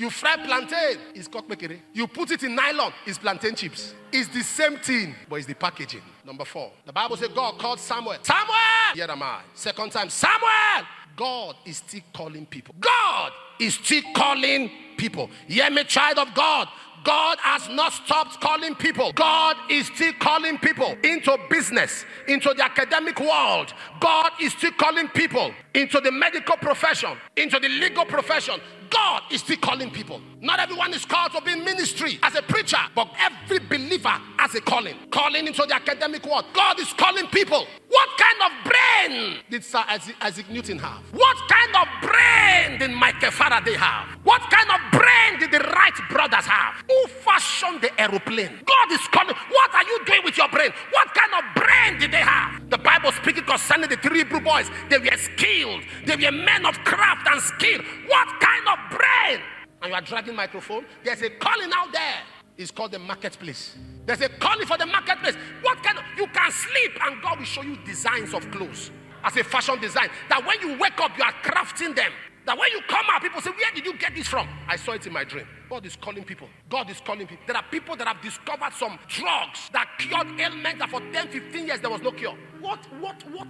You fry plantain, it's kokpekere. You put it in nylon, it's plantain chips. It's the same thing, but it's the packaging. Number 4, the Bible says God called Samuel. Samuel! Here am I. Second time, Samuel! God is still calling people. God is still calling people. Hear me, child of God. God has not stopped calling people. God is still calling people into business, into the academic world. God is still calling people into the medical profession, into the legal profession. God is still calling people. Not everyone is called to be in ministry as a preacher, but every believer has a calling. Calling into the academic world. God is calling people. What kind of brain did Sir Isaac Newton have? What kind of brain did Michael Faraday have? What kind of brain did the Wright brothers have? Who fashioned the aeroplane? God is calling. What are you doing with your brain? What kind of brain did they have? The Bible speaking concerning the 3 Hebrew boys. They were skilled. They were men of craft and skill. What kind of brain? And you are dragging microphone. There's a calling out there. It's called the marketplace. There's a calling for the marketplace. What kind of, you can sleep and God will show you designs of clothes as a fashion design. That when you wake up, you are crafting them. That when you come out, people say, where did you get this from? I saw it in my dream. God is calling people. God is calling people. There are people that have discovered some drugs that cured ailments that for 10, 15 years there was no cure. What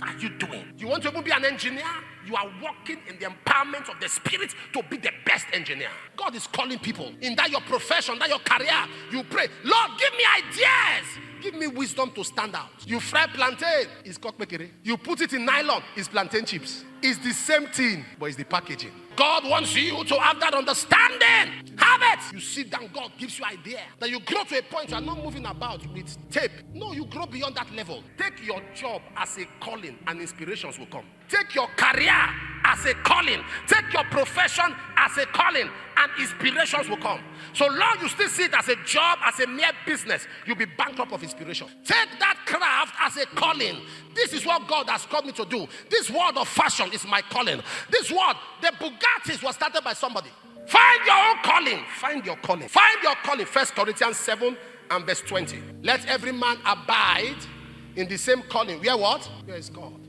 are you doing? You want to even be an engineer? You are walking in the empowerment of the Spirit to be the best engineer. God is calling people. In that your profession, that your career, you pray, Lord, give me ideas. Give me wisdom to stand out. You fry plantain, it's kokpekere. You put it in nylon, it's plantain chips. It's the same thing, but it's the packaging. God wants you to have that understanding. Have it. You sit down, God gives you idea. That you grow to a point you are not moving about with tape. No, you grow beyond that level. Take your job as a calling and inspirations will come. Take your career as a calling. Take your profession as a calling and inspirations will come. So long you still see it as a job, as a mere business, you'll be bankrupt of inspiration. Take that craft as a calling. This is what God has called me to do. This world of fashion is my calling. This world, the Bugattis was started by somebody. Find your own calling. Find your calling. Find your calling. 1 Corinthians 7 and verse 20. Let every man abide in the same calling. Where what? Where is God?